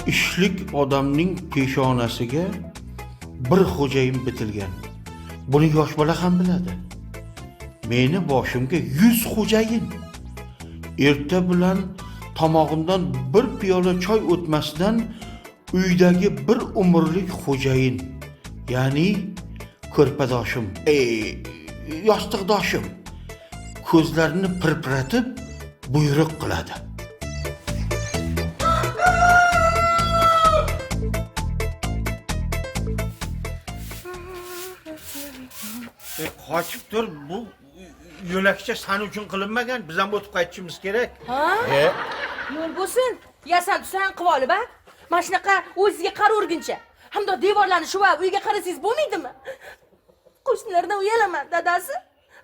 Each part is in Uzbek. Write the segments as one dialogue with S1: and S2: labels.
S1: ishlik odamning peshonasiga bir xo'jayin bitilgan. Buni yosh bola ham biladi. Meni boshimga 100 xo'jayin. Erta bilan tomog'imdan bir piyola choy o'tmasdan uydagi bir umrlik xo'jayin, ya'ni ko'rpadoshim, yostiqdoshim ko'zlarini pirpiratib buyruq qiladi. Qochib tur, bu yo'lakcha sen uchun qilinmagan, biz ham o'tib qaytishimiz kerak.
S2: Ha? Yo'l bo'lsin. Yasan tusan qilib olib, ha? Mana shunaqa o'zingizga qaraverguncha. Hamda devorlarni shuvab uyga qarasangiz bo'lmaydimi? Qo'shnilardan uyalaman, dadasi.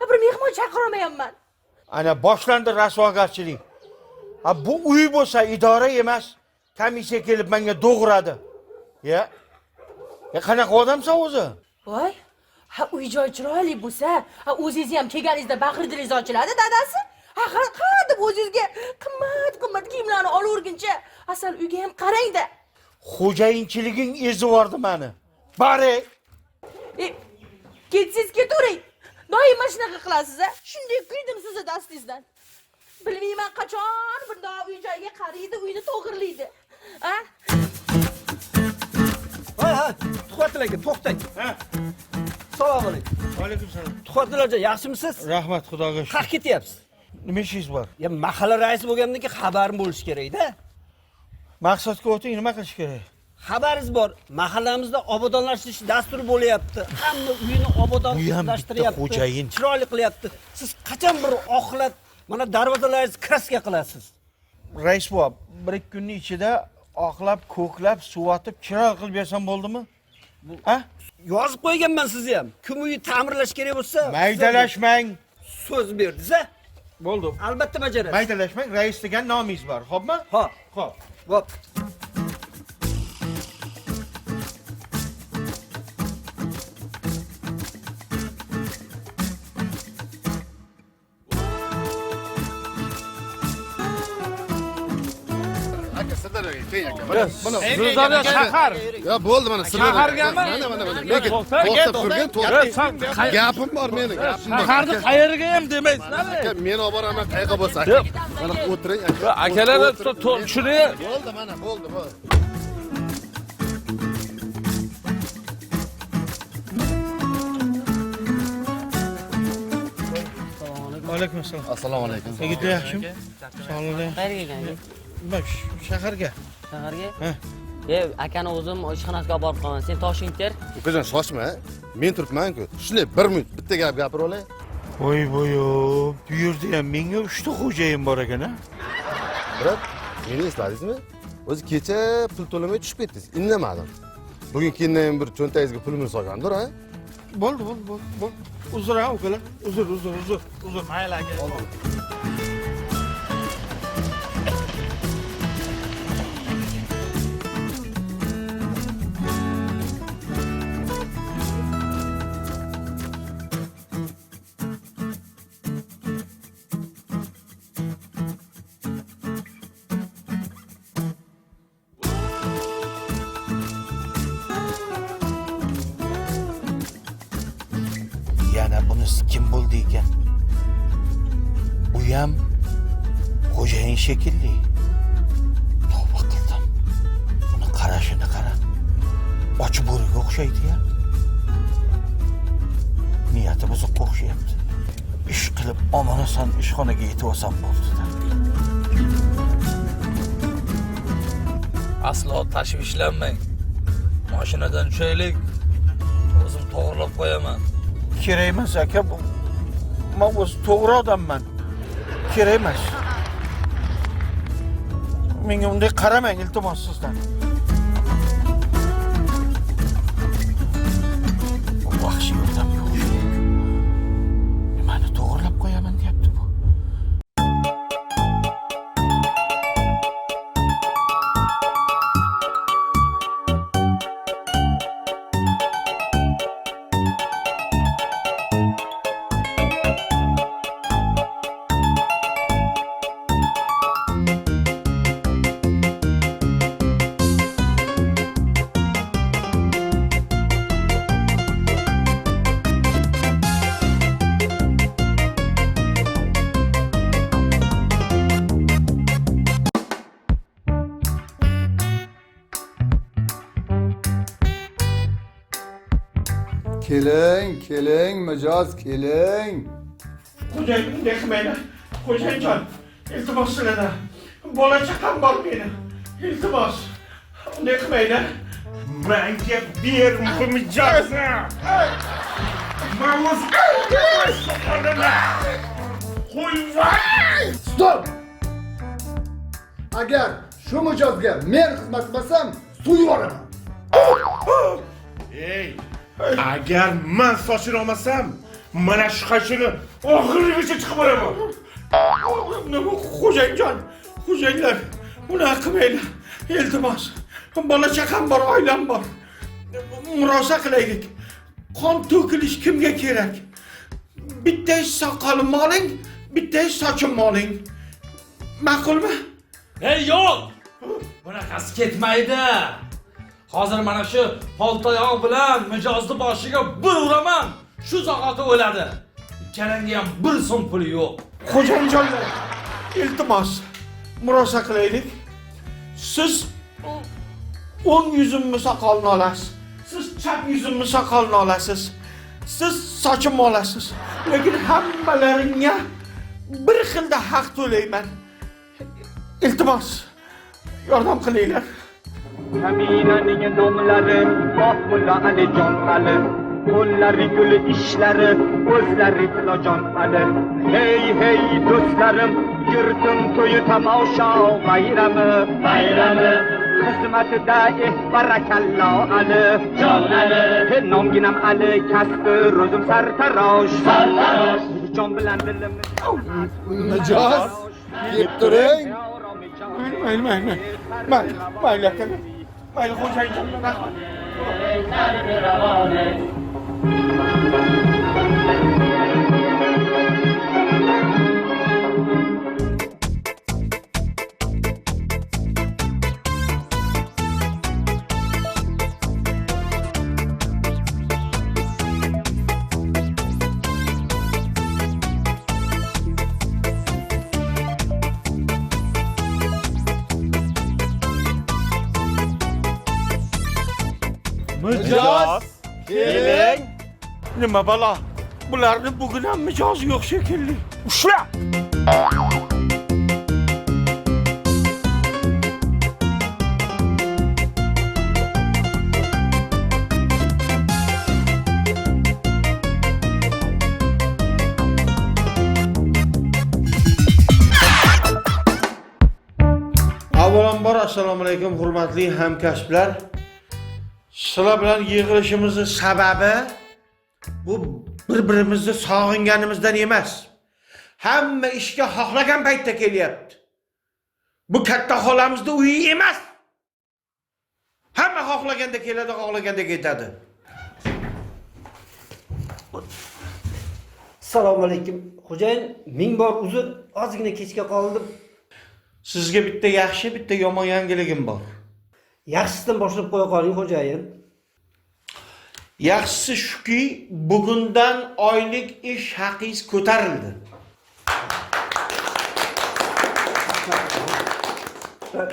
S2: Bir mehmon chaqira olmayapman.
S1: Ana boshlandi rasvogarchilik. Bu uy bo'lsa idora emas, komissiya kelib menga do'g'radi. Ya qanaqa odamsan o'zi?
S2: Voy, uy joy chiroyli bo'lsa, o'zingiz ham kelganingizda bag'ringiz ochiladi, dadasi. Qara deb o'zingizga qimmat kiyimlarni olaverguncha, asal uyga ham qarang-da.
S1: Xo'jayinchiliging ezivordi meni. Bari.
S2: Ketsiz ketavering. Doim mana shunaqa qilasiz, ha? Shunday kuydim sizni dastingizdan. Bilmayman qachon bunday uy joyga qaraydi, uyni to'g'irlaydi. Ha?
S3: Ha, Tuxatil aka, to'xtang.
S1: Ha.
S3: Assalomu alaykum.
S1: Va alaykum salom.
S3: Tuxatil aka, yaxshimisiz?
S1: Rahmat, Xudoga shukr.
S3: Qayerga ketyapsiz?
S1: Nima ishingiz bor?
S3: Ya mahalla raisi bo'lgandan keyin xabarim bo'lishi kerak-da.
S1: Maqsadga o'ting, nima qilish kerak?
S3: Xabaringiz bor, mahallamizda obodonlashtirish dasturi bo'lyapti. Hamma uyini obodonlashtiryapti.
S1: Xo'jayin.
S3: Chiroyli qilyapti. Siz qachon bir oxlat mana darvozalaringizni kraska qilasiz?
S1: Rais bova, 1-2 kunning ichida oqlab, ko'klab, suvatib, chiroyli qilib bersam bo'ldimi? Ha?
S3: Yozib qo'yganman sizni ham. Kim uyni ta'mirlash kerak bo'lsa,
S1: Maydalashmang.
S3: so'z berdingiz-a?
S1: Bo'ldi.
S3: Albatta bajarasiz.
S1: Maydalashmang, rais degan nomingiz bor, xo'pmi?
S3: Xo'p.
S1: Xo'p.
S3: Xo'p.
S4: Sirdaryo shahar.
S5: Ya bo'ldi mana
S4: Shahargami?
S5: Mana. Lekin to'xtab turgin, to'xtab. Gapim bor meni, gapim bor.
S4: Shaharni qayerga ham demaysizlar.
S5: Aka, men olib boraman qayerga bo'lsa. Mana o'tiring aka.
S4: Akalar tushunay.
S5: Bo'ldi mana, bo'ldi.
S1: Alaykum assalom.
S5: Assalomu alaykum.
S1: Yigitlar yaxshimi? Sog'lik.
S6: Qayerga kelgansiz?
S1: Bosh, shaharga.
S6: Shaharga?
S1: Ha.
S6: Akani o'zim ishxonasiga olib borib qolaman. Sen Toshkent ter.
S5: Ukajon shoshma. Men turibman-ku. Shunday 1 minut bitta gap gapira olay.
S1: Voy, bu yerda ham menga 3 ta xo'jayin bor ekan-a.
S5: Biroq, meni esladingizmi? O'zi kecha pul to'lamay tushib ketdingiz. Indamadim. Bugun keyin bir cho'ntagingizga pulimni solgandir, ha?
S1: Bo'ldi. Uzr, ukalar. Uzr.
S4: Mayli aka.
S1: Yana bunisi kim bo'ldi ekan? Bu ham xo'jayin shekilli. Tavba qildim. Buni qarashini qara. Och bo'riga o'xshaydi-ya. Niyati buzuqqa o'xshayapti. Ish qilib omonasan ishxonaga yetib olsam bo'ldi-da.
S4: Aslo tashvishlanmang. Mashinadan tushaylik. O'zim to'g'rilab qo'yaman.
S1: Kerak emas aka, men o'zi to'g'ri odamman. Kerak emas. Menga unday qaramang iltimos sizdan. Bu vahshiy odamga o'xshaydi. Nimani to'g'rilab qo'yaman deyapti bu.
S7: Keling, mijoz keling.
S1: Xo'jayin, dehmaylar. Xo'jayinjon, iltimos sizlardan. Bola chaqam bor meni. Iltimos. Dehmaylar. Menga ber bu mijozni. Mavuz. Qo'yvoy.
S7: Stop! Agar shu mijozga men xizmat qilmasam, so'yib yuboraman.
S1: Ey, agar men sochini olmasam, mana shu qachini oxirigacha chiqib boraman. Nima xo'jayinjon, xo'jayinlar, bunaqa qilmanglar. Iltimos. Bola chaqam bor, oilam bor. Murosa qilaylik. Qon to'kilish kimga kerak? Bittasi soqolimni oling, bittasi sochimni oling. Ma'qulmi?
S4: Ey yo'q! Bunaqasi ketmaydi. Hozir mana shu paltoyoq bilan mijozni boshiga bir uraman. Shu zahoti o'ladi. Ikkalanga ham bir so'm puli yo'q.
S1: Xo'jayinjonlar, iltimos, murosa qilaylik. Siz o'ng yuzimni soqolini olasiz. Siz chap yuzimni soqolini olasiz. Siz sochimni olasiz. Lekin hammalaringga bir xilda haq to'layman. Iltimos, yordam qilinglar.
S8: Kaminaning nomlari Mahmulla Alijon Ali, qo'llari gul ishlari, o'zlari tilojon Ali. Hey hey do'stlarim, yurtim to'yi tomosha bayrami. Xizmatida barakallo Ali, jon Ali. Nomginam Ali, kasbi ro'zim sartarosh. Jon bilan dilim.
S7: Mijoz, kelib turing.
S1: Mayli aka. Mayli xo'jayinjon, rahmat.
S7: Mijoz, keling.
S1: Nima balo? Bularni bugun ham mijozi yo'q shekilli. Ushla! Avvalambor assalomu alaykum hurmatli hamkasblar. Sizlar bilan yig'ilishimizni sababi bu bir-birimizni sog'inganimizdan emas. Hamma ishga xohlagan paytda kelyapti. Bu katta xolamizning uyi emas. Hamma xohlaganda keladi, xohlaganda ketadi.
S3: Assalomu alaykum. Xo'jayin, ming bor uzr, ozgina kechga qoldim.
S1: Sizga bitta yaxshi, bitta yomon yangiligim bor.
S3: Yaxshisidan boshlab qo'ya qoling, xo'jayin.
S1: Yaxshisi shuki, bugundan oylik ish haqingiz ko'tarildi.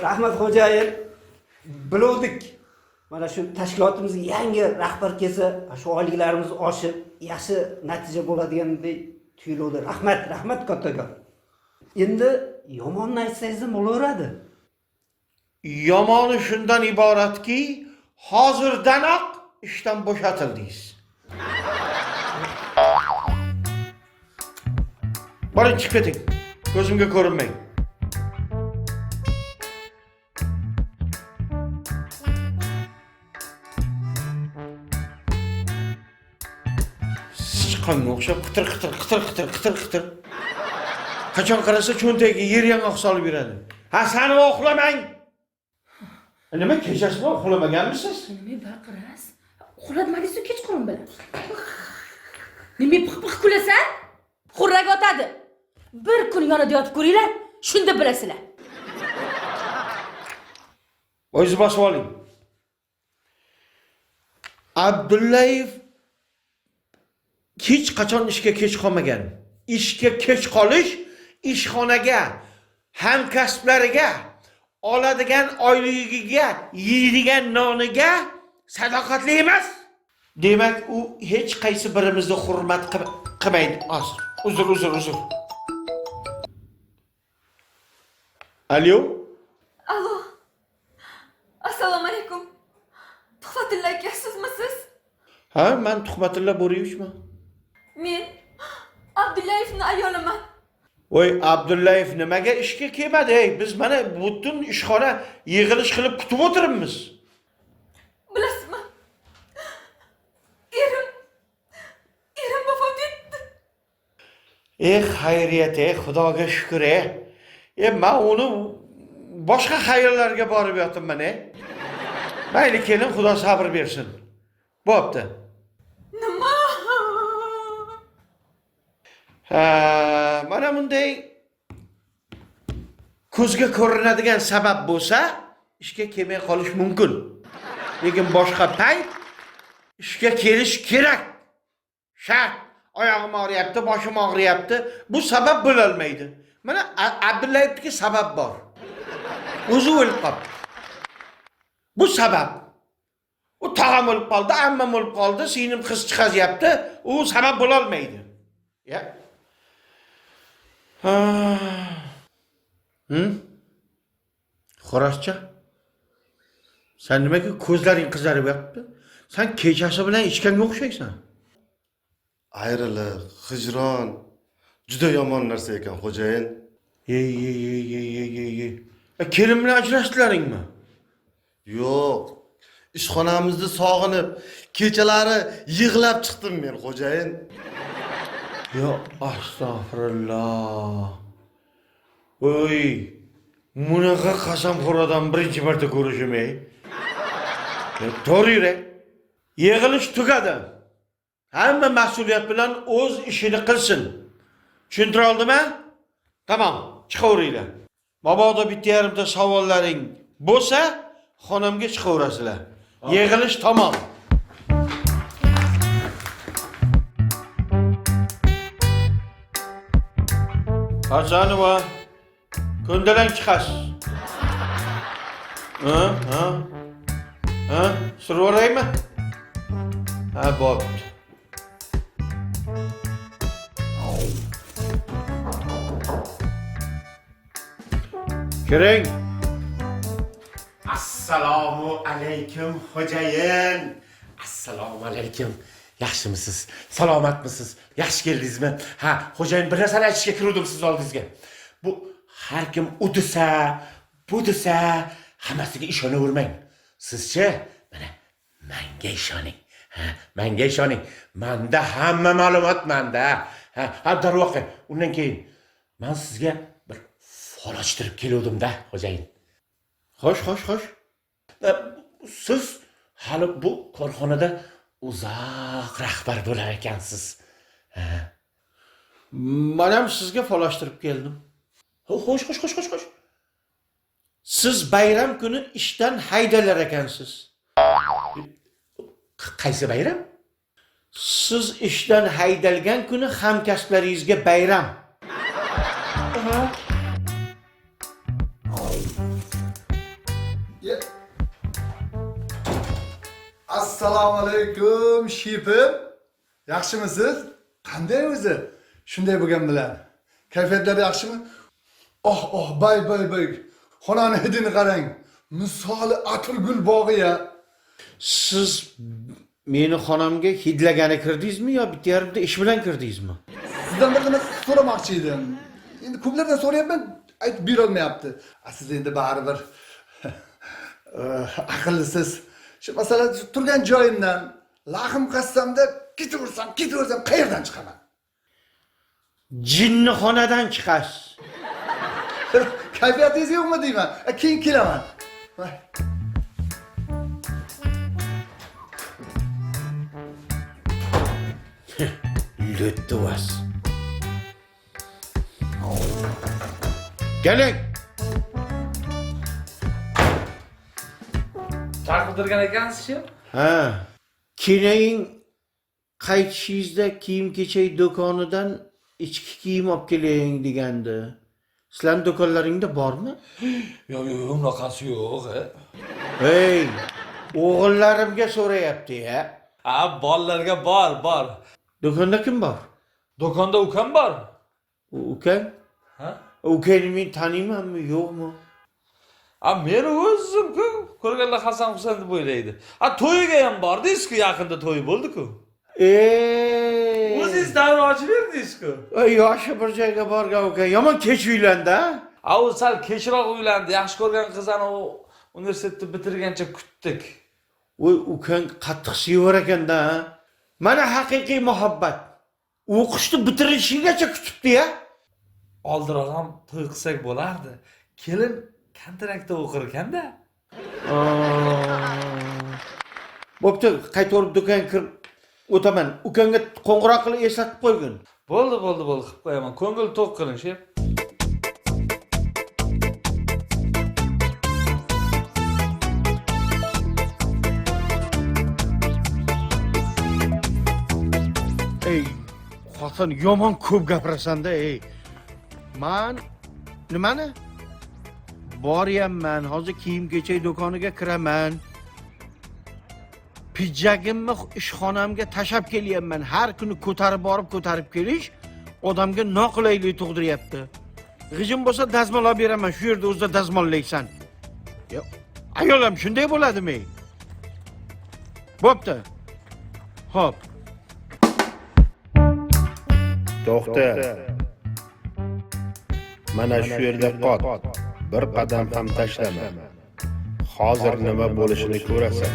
S3: Rahmat xo'jayin. Biluvdik. Mana shu tashkilotimizga yangi rahbar kelsa, shu oyliklarimiz oshib, yaxshi natija bo'ladigandek tuyuladi. Rahmat kattakon. Endi yomonni aytsangiz ham bo'laveradi.
S1: Yomoni shundan iboratki, hozirdanoq ishdan bo'shatildingiz. Boring chiqib keting. Ko'zimga ko'rinmang. Sichqonga o'xshab qitir. Qachon qarasa cho'ntagiga yer yong'oq solib yuradi. Ha, sani uxlamang. Nima kechasi bilan uxlamaganmisiz?
S2: Nima baqirasiz? Uxlatmadingiz kechqurun bilan. Nima piq kulasan? Xurrak otadi. Bir kun yonida yotib ko'ringlar, shunda bilasizlar.
S1: O'zingiz bosib oling. Abdullayev hech qachon ishga kech qolmagan. Ishga kech qolish ishxonaga, hamkasblariga, oladigan oyligiga, yeydigan noniga sadoqatli emas. Demak, u hech qaysi birimizni hurmat qilmaydi. Hozir. Uzr. Alo?
S9: Alo. Assalomu alaykum. Tuhfatilla aka sizmisiz?
S1: Ha, men Tuhmatilla Bo'riyevichman.
S9: Men Abdullayevning ayoliman.
S1: Voy, Abdullayev nimaga ishga kelmadi? Ey, biz mana butun ishxona yig'ilish qilib kutib o'tiribmiz.
S9: Bilasizmi? Erim vafot etdi.
S1: Xayriyat, Xudoga shukr. Men uni boshqa xayrlarga borib yotibman. Mayli, kelin, Xudo sabr bersin. Bo'pti.
S9: Nima?
S1: Mana bunday ko'zga ko'rinadigan sabab bo'lsa, ishga kelmay qolish mumkin. Lekin boshqa payt ishga kelish kerak. Shart. Oyog'im og'riyapti, boshim og'riyapti. Bu sabab bo'la olmaydi. Mana Abdullayevniki sabab bor. O'zi o'lib qoldi. Bu sabab. U tog'am o'lib qoldi, ammam o'lib qoldi, singlim qiz chiqazyapti. U sabab bo'la olmaydi. Ya. Xo'rashcha. Sen nimaga ko'zlaring qizarib yotibdi? Sen kechasi bilan ichganga o'xshaysan.
S5: Ayriliq, hijron juda yomon narsa ekan, xo'jayin.
S1: Kelin bilan ajrashdilaringmi?
S5: Yo'q. Ishxonamizni sog'inib, kechalari yig'lab chiqdim men, xo'jayin.
S1: Yo, astag'firulloh. Voy, bunaqa qasamxo'r odam birinchi marta ko'rishim. To'g'ri, yig'ilish tugadi. Hamma mas'uliyat bilan o'z ishini qilsin. Tushuntira oldimmi? Tamam, chiqaveringlar. Mabodo bitta yarimta savollaring bo'lsa, xonamga chiqaverasizlar. Yig'ilish tamom. Hasanova, ko'ndalang chiqasiz. Survoraymi? Ha, bo'pti. Kiring.
S10: Assalomu alaykum xo'jayin. Assalomu alaykum. Yaxshimisiz? Salomatmisiz? Yaxshi keldingizmi? Ha, xo'jayin, bir narsani aytishga kirdim siz oldingizga. Bu har kim u desa, bu desa, hammasiga ishonavermang. Sizchi? Mana menga ishoning. Ha, menga ishoning. Menda hamma ma'lumot menda. Ha, darvoqe. Undan keyin men sizga bir fol ochtirib keldim-da, xo'jayin.
S1: Xo'sh.
S10: Siz hali bu korxonada uzoq rahbar bo'lar ekansiz.
S1: Men ham sizga folashtirib keldim.
S10: Xo'sh.
S1: Siz bayram kuni ishdan haydalar ekansiz.
S10: Qaysi bayram?
S1: Siz ishdan haydalgan kuni hamkasblaringizga bayram.
S7: Assalomu alaykum shipim. Yaxshimisiz? Qanday o'zi? Shunday bo'lgan bilan. Kayfiyatlar yaxshimi? Bay. Xonani hidini qarang. Misoli atirgul bog'i ya.
S1: Siz meni xonamga hidlagani kirdingizmi yo bitta yarimta ish bilan kirdingizmi?
S7: Sizdan bir nima so'ramoqchi edim. Endi ko'plardan so'rayapman, aytib bera olmayapti. Siz endi baribir aqllisiz. Shu masalan turgan joyimdan lahim qassamda ketaversam qayerdan chiqaman?
S1: Jinnixonadan chiqasiz.
S7: Kayfiyatingiz yo'qmi deyman. Keyin kelaman.
S1: Lütduvas. Keling.
S4: Chaqirtirgan ekansiz-ku?
S1: Ha. Keyin qaytishingizda kiyim-kechak do'konidan ichki kiyim olib keling degandi. Sizlarning do'konlaringda bormi?
S4: Yo'q, unaqasi yo'q.
S1: Hey, o'g'illarimga so'rayapti-ya.
S4: Ha, bolalarga bor.
S1: Do'konda kim bor?
S4: Do'konda ukam bor.
S1: Ukang?
S4: Ha?
S1: Ukangni men taniymanmi, yo'qmi?
S4: Meni o'zim-ku ko'rganda Hasan Husan deb o'ylaydi. To'yiga ham bordingiz-ku, yaqinda to'yi bo'ldi-ku. O'zingiz davra ochib berdingiz-ku.
S1: Yoshi bir joyga borgan uka, yomon kech uylandi-a?
S4: U sal kechroq uylandi. Yaxshi ko'rgan qizani u universitetni bitirgancha kutdik.
S1: Voy, ukang qattiq sevar ekanda. Mana haqiqiy muhabbat. O'qishni bitirishigacha kutibdi-ya.
S4: Oldinroq ham to'y qilsak bo'lardi. Kelin kontraktda o'qir ekanda.
S1: Bo'pti, qaytarib do'konga kirib o'taman. Ukangga qo'ng'iroq qilib eslatib qo'ygin.
S4: Bo'ldi, qilib qo'yaman. Ko'ngil to'q qiling, shef.
S1: Ey, xotin yomon ko'p gapirasan-da, ey. Nimani? Boryapman, hozir kiyim-kechak do'koniga kiraman. Pijagimni ishxonamga tashab kelyapman. Har kuni ko'tarib kelish odamga noqulaylik tug'diryapti. G'ijim bo'lsa dazmollab beraman, shu yerda o'zida dazmollaysan. Ayol ham shunday bo'ladimi? Bo'pti. Xo'p.
S5: To'xta. Mana shu yerda qot. Bir qadam ham tashlama. Hozir nima bo'lishini ko'rasan.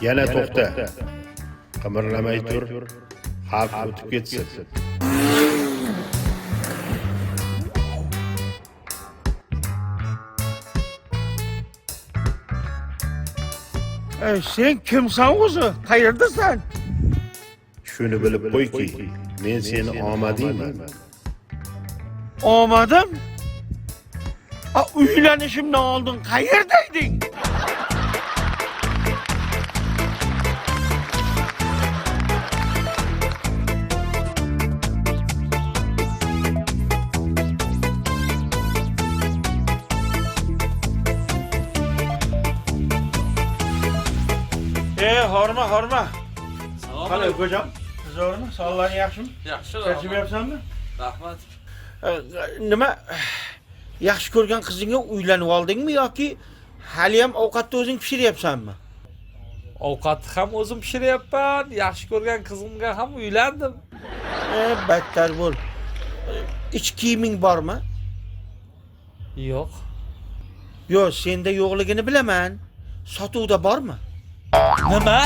S5: Yana to'xta. Qimirlamay tur. Xavf o'tib ketsin.
S1: Sen kimsan o'zi? Qayerdasan?
S5: Shuni bilib qo'yki, men seni omadingman.
S1: Omadim? Uylanishimdan oldin qayerda eding? Horma. Qanday ukajon? Zo'rmi? Sog'lig'ing yaxshimi?
S4: Yaxshi.
S1: Charchamayapsanmi?
S4: Rahmat.
S1: Nima? Yaxshi ko'rgan qizingga uylanib oldingmi yoki hali ham ovqatni o'zing pishiryapsanmi?
S4: Ovqatni ham o'zim pishiryapman. Yaxshi ko'rgan qizimga ham uylandim.
S1: Battar bo'l. Ich kiyiming bormi?
S4: Yo'q.
S1: Yo'q, senda yo'qligini bilaman. Sotuvda bormi?
S4: Nima?